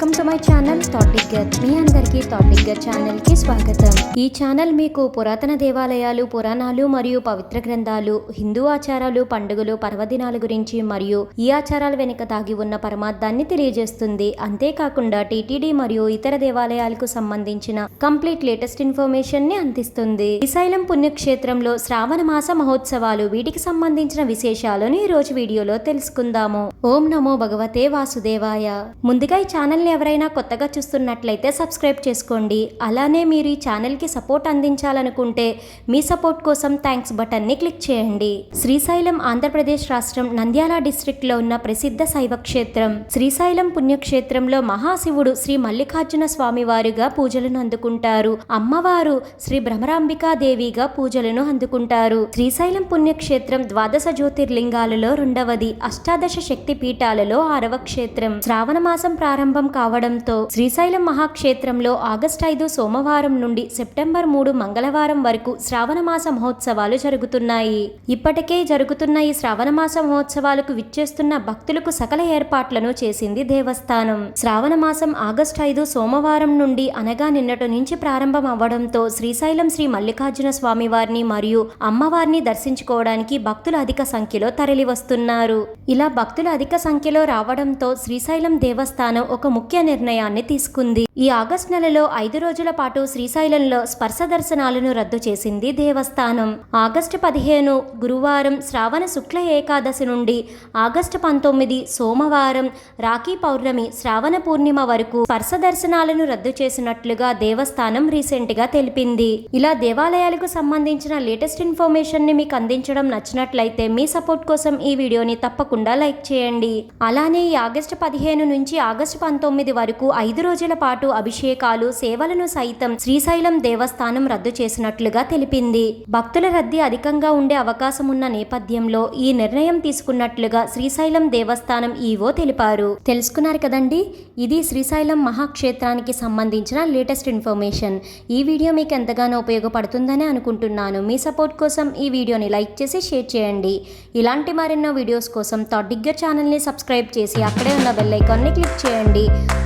Welcome to my channel thought digger. మీ అందరికీ thought digger channel కి స్వాగతం. ఈ ఛానల్ మీకు పురాతన దేవాలయాలు, పురాణాలు మరియు పవిత్ర గ్రంథాలు, హిందూ ఆచారాలు, పండుగలు, పర్వదినాల గురించి మరియు ఈ ఆచారాల వెనుక దాగి ఉన్న పరమార్థాన్ని తెలియజేస్తుంది. అంతేకాకుండా టీటీడీ మరియు ఇతర దేవాలయాలకు సంబంధించిన కంప్లీట్ లేటెస్ట్ ఇన్ఫర్మేషన్ ని అందిస్తుంది. శ్రీశైలం పుణ్యక్షేత్రంలో శ్రావణ మాస మహోత్సవాలు, వీటికి సంబంధించిన విశేషాలను ఈ రోజు వీడియోలో తెలుసుకుందాము. ఓం నమో భగవతే వాసుదేవాయ. ముందుగా ఈ ఛానల్ని ఎవరైనా కొత్తగా చూస్తున్నట్లయితే సబ్స్క్రైబ్ చేసుకోండి. అలానే మీరు ఈ ఛానల్కి సపోర్ట్ అందించాలనుకుంటే మీ సపోర్ట్ కోసం థ్యాంక్స్ బటన్ని క్లిక్ చేయండి. శ్రీశైలం ఆంధ్రప్రదేశ్ రాష్ట్రం నంద్యాల డిస్ట్రిక్ట్లో ఉన్న ప్రసిద్ధ శైవ క్షేత్రం. శ్రీశైలం పుణ్యక్షేత్రంలో మహాశివుడు శ్రీ మల్లికార్జున స్వామి వారుగా పూజలను అందుకుంటారు. అమ్మవారు శ్రీ భ్రమరాంబికాదేవిగా పూజలను అందుకుంటారు. శ్రీశైలం పుణ్యక్షేత్రం ద్వాదశ జ్యోతిర్లింగాలలో రెండవది, అష్టాదశ శక్తి పీఠాలలో 6వ క్షేత్రం. శ్రావణ మాసం ప్రారంభం కావడంతో శ్రీశైలం మహాక్షేత్రంలో ఆగస్టు 5 సోమవారం నుండి సెప్టెంబర్ 3 మంగళవారం వరకు శ్రావణ మాస మహోత్సవాలు జరుగుతున్నాయి. ఇప్పటికే జరుగుతున్న ఈ శ్రావణ మాస మహోత్సవాలకు విచ్చేస్తున్న భక్తులకు సకల ఏర్పాట్లను చేసింది దేవస్థానం. శ్రావణ మాసం ఆగస్టు 5 సోమవారం నుండి అనగా నిన్నటి నుంచి ప్రారంభం అవ్వడంతో శ్రీశైలం శ్రీ మల్లికార్జున స్వామి వారిని మరియు అమ్మవారిని దర్శించుకోవడానికి భక్తులు అధిక సంఖ్యలో తరలి వస్తున్నారు. ఇలా భక్తులు అధిక సంఖ్యలో రావడంతో శ్రీశైలం దేవస్థానం ఒక ముఖ్య నిర్ణయాన్ని తీసుకుంది. ఈ ఆగస్టు నెలలో 5 రోజుల పాటు శ్రీశైలంలో స్పర్శ దర్శనాలను రద్దు చేసింది దేవస్థానం. ఆగస్టు 15 గురువారం శ్రావణ శుక్ల ఏకాదశి నుండి ఆగస్టు 19 సోమవారం రాఖీ పౌర్ణమి శ్రావణ పూర్ణిమ వరకు స్పర్శ దర్శనాలను రద్దు చేసినట్లుగా దేవస్థానం రీసెంట్ గా తెలిపింది. ఇలా దేవాలయాలకు సంబంధించిన లేటెస్ట్ ఇన్ఫర్మేషన్ ని మీకు అందించడం నచ్చినట్లయితే మీ సపోర్ట్ కోసం ఈ వీడియోని తప్పకుండా లైక్ చేయండి. అలానే ఈ ఆగస్టు 15 నుంచి ఆగస్టు 19 వరకు 5 రోజుల పాటు అభిషేకాలు, సేవలను సైతం శ్రీశైలం దేవస్థానం రద్దు చేసినట్లుగా తెలిపింది. భక్తుల రద్దీ అధికంగా ఉండే అవకాశం ఉన్న నేపథ్యంలో ఈ నిర్ణయం తీసుకున్నట్లుగా శ్రీశైలం దేవస్థానం ఈవో తెలిపారు. తెలుసుకున్నారు కదండి, ఇది శ్రీశైలం మహాక్షేత్రానికి సంబంధించిన లేటెస్ట్ ఇన్ఫర్మేషన్. ఈ వీడియో మీకు ఎంతగానో ఉపయోగపడుతుందని అనుకుంటున్నాను. మీ సపోర్ట్ కోసం ఈ వీడియోని లైక్ చేసి షేర్ చేయండి. ఇలాంటి మరెన్నో వీడియోస్ కోసం థాట్ డిగ్గర్ ఛానల్ని సబ్స్క్రైబ్ చేసి అక్కడే ఉన్న బెల్ ఐకాన్ని క్లిక్ చేయండి.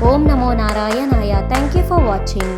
ఓం నమో నారాయణాయ. Thank you for watching.